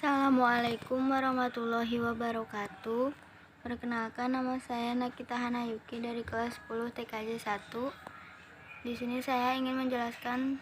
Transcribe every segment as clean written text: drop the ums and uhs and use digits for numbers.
Assalamualaikum warahmatullahi wabarakatuh. Perkenalkan, nama saya Nakita Hanayuki dari kelas 10 TKJ 1. Di sini saya ingin menjelaskan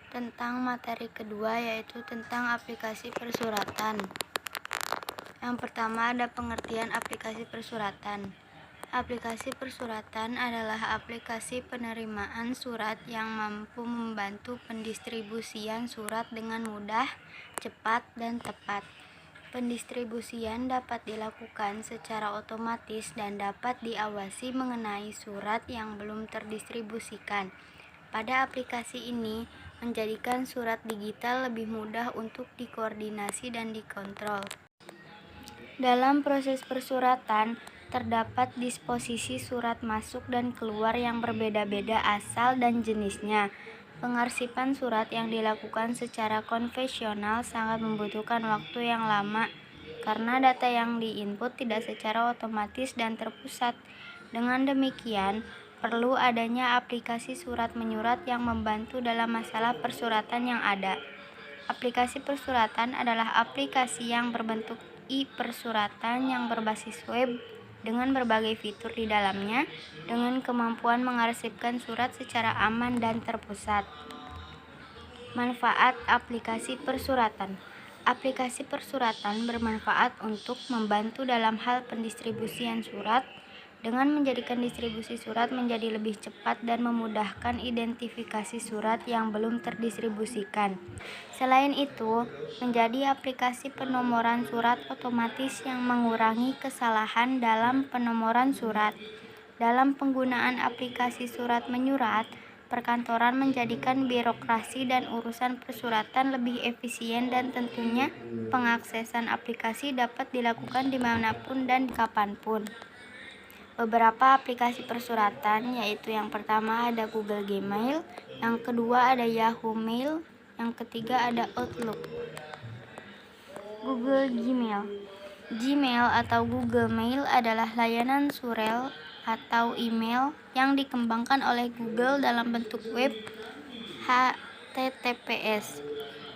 tentang materi kedua, yaitu tentang aplikasi persuratan. Yang pertama ada pengertian aplikasi persuratan. Aplikasi persuratan adalah aplikasi penerimaan surat yang mampu membantu pendistribusian surat dengan mudah, cepat, dan tepat. Pendistribusian dapat dilakukan secara otomatis dan dapat diawasi mengenai surat yang belum terdistribusikan. Pada aplikasi ini, menjadikan surat digital lebih mudah untuk dikoordinasi dan dikontrol. Dalam proses persuratan, terdapat disposisi surat masuk dan keluar yang berbeda-beda asal dan jenisnya. Pengarsipan surat yang dilakukan secara konvensional sangat membutuhkan waktu yang lama karena data yang diinput tidak secara otomatis dan terpusat. Dengan demikian, perlu adanya aplikasi surat menyurat yang membantu dalam masalah persuratan yang ada. Aplikasi persuratan adalah aplikasi yang berbentuk e-persuratan yang berbasis web dengan berbagai fitur di dalamnya dengan kemampuan mengarsipkan surat secara aman dan terpusat. Manfaat aplikasi persuratan. Aplikasi persuratan bermanfaat untuk membantu dalam hal pendistribusian surat dengan menjadikan distribusi surat menjadi lebih cepat dan memudahkan identifikasi surat yang belum terdistribusikan. Selain itu, menjadi aplikasi penomoran surat otomatis yang mengurangi kesalahan dalam penomoran surat. Dalam penggunaan aplikasi surat menyurat, perkantoran menjadikan birokrasi dan urusan persuratan lebih efisien dan tentunya pengaksesan aplikasi dapat dilakukan dimanapun dan kapanpun. Beberapa aplikasi persuratan, yaitu yang pertama ada Google Gmail, yang kedua ada Yahoo Mail, yang ketiga ada Outlook. Google Gmail. Gmail atau Google Mail adalah layanan surel atau email yang dikembangkan oleh Google dalam bentuk web HTTPS.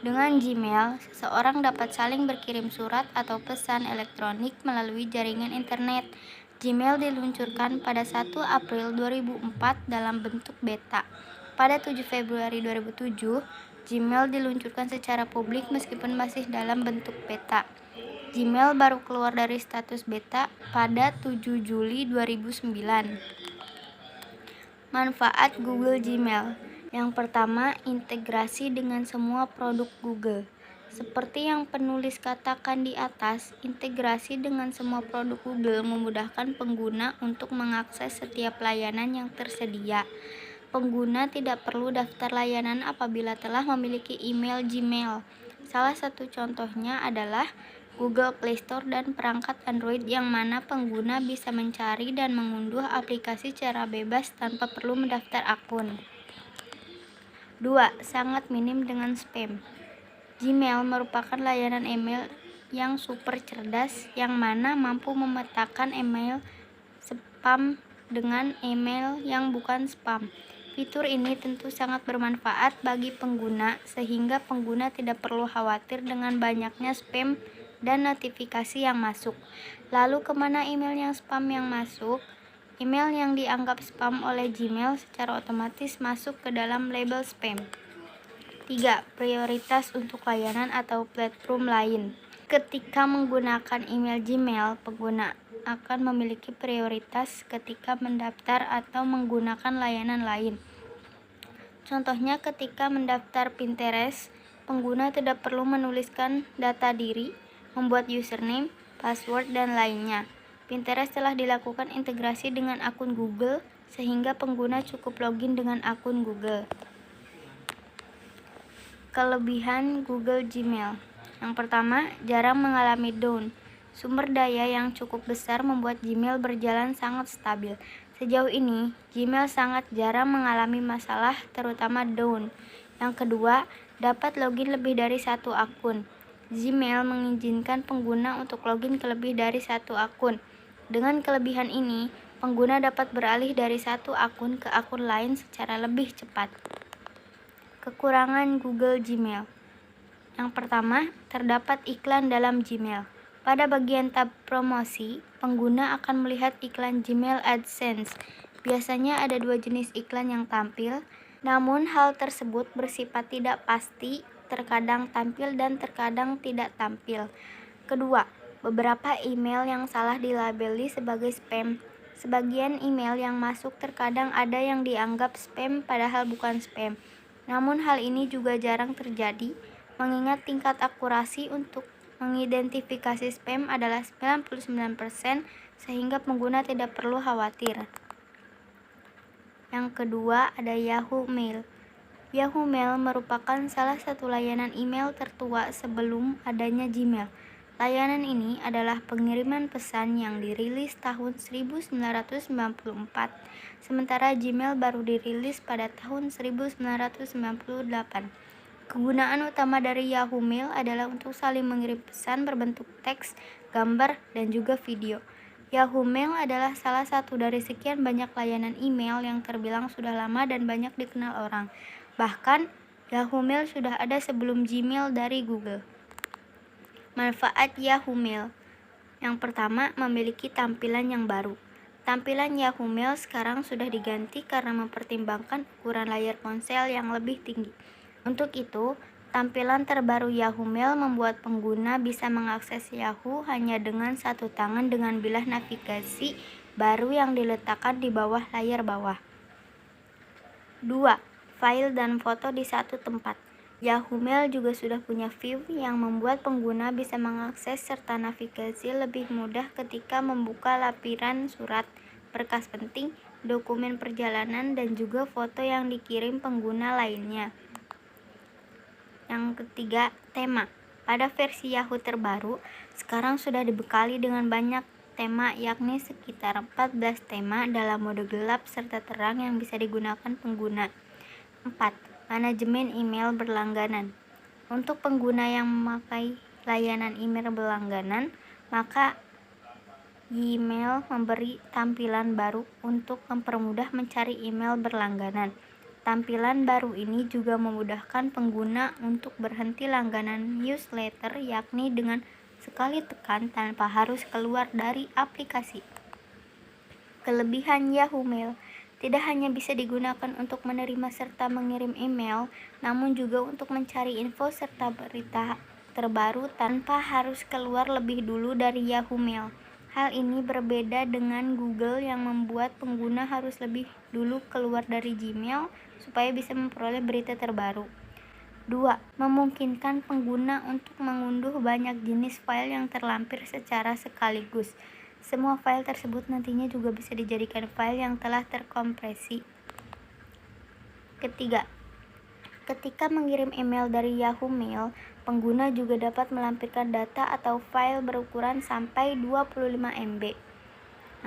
Dengan Gmail, seseorang dapat saling berkirim surat atau pesan elektronik melalui jaringan internet. Gmail diluncurkan pada 1 April 2004 dalam bentuk beta. Pada 7 Februari 2007, Gmail diluncurkan secara publik meskipun masih dalam bentuk beta. Gmail baru keluar dari status beta pada 7 Juli 2009. Manfaat Google Gmail. Yang pertama, integrasi dengan semua produk Google. Seperti yang penulis katakan di atas, integrasi dengan semua produk Google memudahkan pengguna untuk mengakses setiap layanan yang tersedia. Pengguna tidak perlu daftar layanan apabila telah memiliki email Gmail. Salah satu contohnya adalah Google Play Store dan perangkat Android yang mana pengguna bisa mencari dan mengunduh aplikasi secara bebas tanpa perlu mendaftar akun. 2. Sangat minim dengan spam. Gmail merupakan layanan email yang super cerdas yang mana mampu memetakan email spam dengan email yang bukan spam. Fitur ini tentu sangat bermanfaat bagi pengguna sehingga pengguna tidak perlu khawatir dengan banyaknya spam dan notifikasi yang masuk. Lalu kemana email yang spam yang masuk? Email yang dianggap spam oleh Gmail secara otomatis masuk ke dalam label spam. 3. Prioritas untuk layanan atau platform lain. Ketika menggunakan email Gmail, pengguna akan memiliki prioritas ketika mendaftar atau menggunakan layanan lain. Contohnya ketika mendaftar Pinterest, pengguna tidak perlu menuliskan data diri, membuat username, password, dan lainnya. Pinterest telah dilakukan integrasi dengan akun Google, sehingga pengguna cukup login dengan akun Google. Kelebihan Google Gmail. Yang pertama, jarang mengalami down. Sumber daya yang cukup besar membuat Gmail berjalan sangat stabil. Sejauh ini, Gmail sangat jarang mengalami masalah, terutama down. Yang kedua, dapat login lebih dari satu akun. Gmail mengizinkan pengguna untuk login ke lebih dari satu akun. Dengan kelebihan ini, pengguna dapat beralih dari satu akun ke akun lain secara lebih cepat. Kekurangan Google Gmail. Yang pertama, terdapat iklan dalam Gmail. Pada bagian tab promosi, pengguna akan melihat iklan Gmail AdSense. Biasanya ada 2 jenis iklan yang tampil, namun hal tersebut bersifat tidak pasti, terkadang tampil dan terkadang tidak tampil. Kedua, beberapa email yang salah dilabeli sebagai spam. Sebagian email yang masuk terkadang ada yang dianggap spam padahal bukan spam. Namun hal ini juga jarang terjadi, mengingat tingkat akurasi untuk mengidentifikasi spam adalah 99%, sehingga pengguna tidak perlu khawatir. Yang kedua, ada Yahoo Mail. Yahoo Mail merupakan salah satu layanan email tertua sebelum adanya Gmail. Layanan ini adalah pengiriman pesan yang dirilis tahun 1994, sementara Gmail baru dirilis pada tahun 1998. Kegunaan utama dari Yahoo Mail adalah untuk saling mengirim pesan berbentuk teks, gambar, dan juga video. Yahoo Mail adalah salah satu dari sekian banyak layanan email yang terbilang sudah lama dan banyak dikenal orang. Bahkan, Yahoo Mail sudah ada sebelum Gmail dari Google. Manfaat Yahoo Mail. Yang pertama, memiliki tampilan yang baru. Tampilan Yahoo Mail sekarang sudah diganti karena mempertimbangkan ukuran layar ponsel yang lebih tinggi. Untuk itu, tampilan terbaru Yahoo Mail membuat pengguna bisa mengakses Yahoo hanya dengan satu tangan dengan bilah navigasi baru yang diletakkan di bawah layar bawah. 2. File dan foto di satu tempat. Yahoo Mail juga sudah punya view yang membuat pengguna bisa mengakses serta navigasi lebih mudah ketika membuka lampiran surat, berkas penting, dokumen perjalanan, dan juga foto yang dikirim pengguna lainnya. Yang ketiga, tema. Pada versi Yahoo terbaru, sekarang sudah dibekali dengan banyak tema, yakni sekitar 14 tema dalam mode gelap serta terang yang bisa digunakan pengguna. 4. Manajemen email berlangganan. Untuk pengguna yang memakai layanan email berlangganan, maka Gmail memberi tampilan baru untuk mempermudah mencari email berlangganan. Tampilan baru ini juga memudahkan pengguna untuk berhenti langganan newsletter, yakni dengan sekali tekan tanpa harus keluar dari aplikasi. Kelebihan Yahoo Mail. Tidak hanya bisa digunakan untuk menerima serta mengirim email, namun juga untuk mencari info serta berita terbaru tanpa harus keluar lebih dulu dari Yahoo Mail. Hal ini berbeda dengan Google yang membuat pengguna harus lebih dulu keluar dari Gmail supaya bisa memperoleh berita terbaru. 2. Memungkinkan pengguna untuk mengunduh banyak jenis file yang terlampir secara sekaligus. Semua file tersebut nantinya juga bisa dijadikan file yang telah terkompresi. Ketiga, ketika mengirim email dari Yahoo Mail, pengguna juga dapat melampirkan data atau file berukuran sampai 25 MB.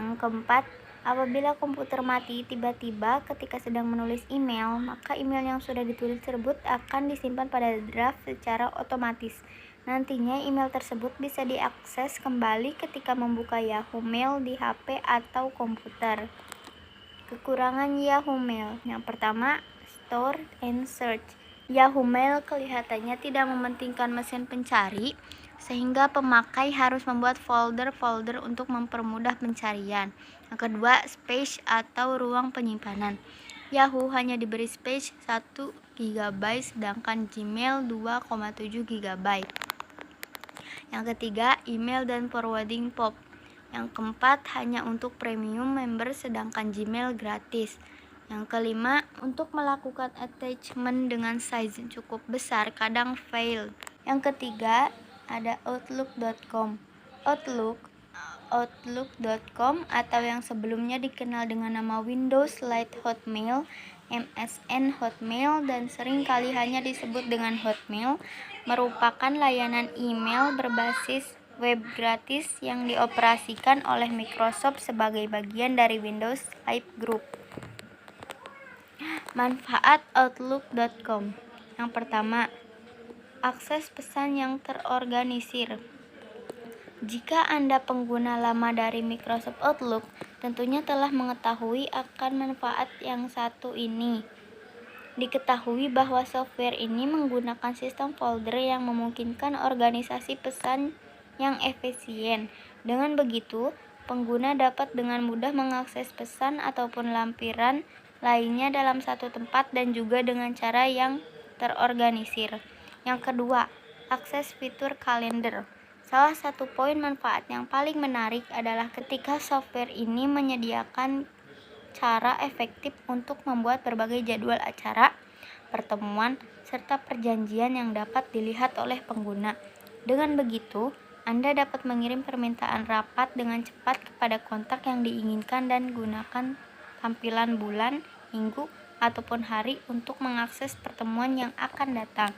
Yang keempat, apabila komputer mati tiba-tiba ketika sedang menulis email, maka email yang sudah ditulis tersebut akan disimpan pada draft secara otomatis. Nantinya email tersebut bisa diakses kembali ketika membuka Yahoo Mail di HP atau komputer. Kekurangan Yahoo Mail. Yang pertama, store and search. Yahoo Mail kelihatannya tidak mementingkan mesin pencari, sehingga pemakai harus membuat folder-folder untuk mempermudah pencarian. Yang kedua, space atau ruang penyimpanan. Yahoo hanya diberi space 1 GB sedangkan Gmail 2,7 GB. Yang ketiga, email dan forwarding pop. Yang keempat, hanya untuk premium member sedangkan Gmail gratis. Yang kelima, untuk melakukan attachment dengan size cukup besar kadang fail. Yang ketiga, ada Outlook.com. Outlook.com atau yang sebelumnya dikenal dengan nama Windows Light Hotmail, MSN Hotmail, dan seringkali hanya disebut dengan Hotmail, merupakan layanan email berbasis web gratis yang dioperasikan oleh Microsoft sebagai bagian dari Windows Live Group. Manfaat Outlook.com. Yang pertama, akses pesan yang terorganisir. Jika Anda pengguna lama dari Microsoft Outlook, tentunya telah mengetahui akan manfaat yang satu ini. Diketahui bahwa software ini menggunakan sistem folder yang memungkinkan organisasi pesan yang efisien. Dengan begitu, pengguna dapat dengan mudah mengakses pesan ataupun lampiran lainnya dalam satu tempat dan juga dengan cara yang terorganisir. Yang kedua, akses fitur kalender. Salah satu poin manfaat yang paling menarik adalah ketika software ini menyediakan cara efektif untuk membuat berbagai jadwal acara, pertemuan, serta perjanjian yang dapat dilihat oleh pengguna. Dengan begitu, Anda dapat mengirim permintaan rapat dengan cepat kepada kontak yang diinginkan dan gunakan tampilan bulan, minggu, ataupun hari untuk mengakses pertemuan yang akan datang.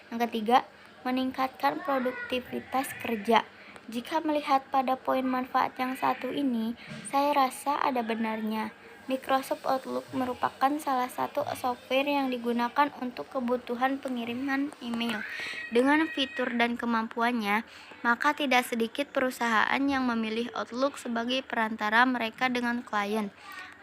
Yang ketiga, meningkatkan produktivitas kerja. Jika melihat pada poin manfaat yang satu ini, saya rasa ada benarnya. Microsoft Outlook merupakan salah satu software yang digunakan untuk kebutuhan pengiriman email. Dengan fitur dan kemampuannya, maka tidak sedikit perusahaan yang memilih Outlook sebagai perantara mereka dengan klien.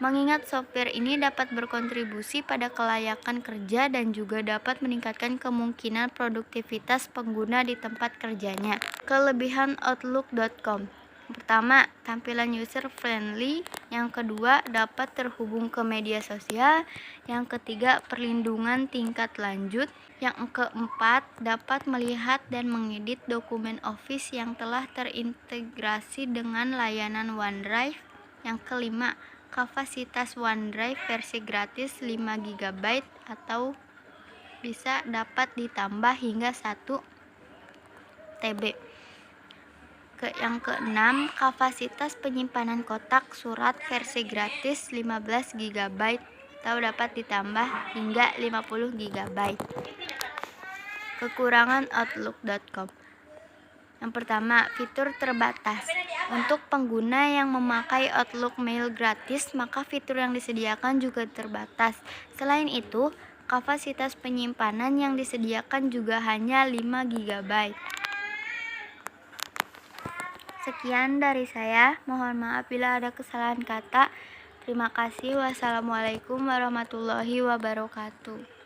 Mengingat software ini dapat berkontribusi pada kelayakan kerja dan juga dapat meningkatkan kemungkinan produktivitas pengguna di tempat kerjanya. Kelebihan Outlook.com. Pertama, tampilan user friendly. Yang kedua, dapat terhubung ke media sosial. Yang ketiga, perlindungan tingkat lanjut. Yang keempat, dapat melihat dan mengedit dokumen Office yang telah terintegrasi dengan layanan OneDrive. Yang kelima, kapasitas OneDrive versi gratis 5 GB atau bisa dapat ditambah hingga 1 TB. Yang keenam, kapasitas penyimpanan kotak surat versi gratis 15 GB atau dapat ditambah hingga 50 GB. Kekurangan Outlook.com. Yang pertama, fitur terbatas. Untuk pengguna yang memakai Outlook Mail gratis, maka fitur yang disediakan juga terbatas. Selain itu, kapasitas penyimpanan yang disediakan juga hanya 5 GB. Sekian dari saya, mohon maaf bila ada kesalahan kata. Terima kasih. Wassalamualaikum warahmatullahi wabarakatuh.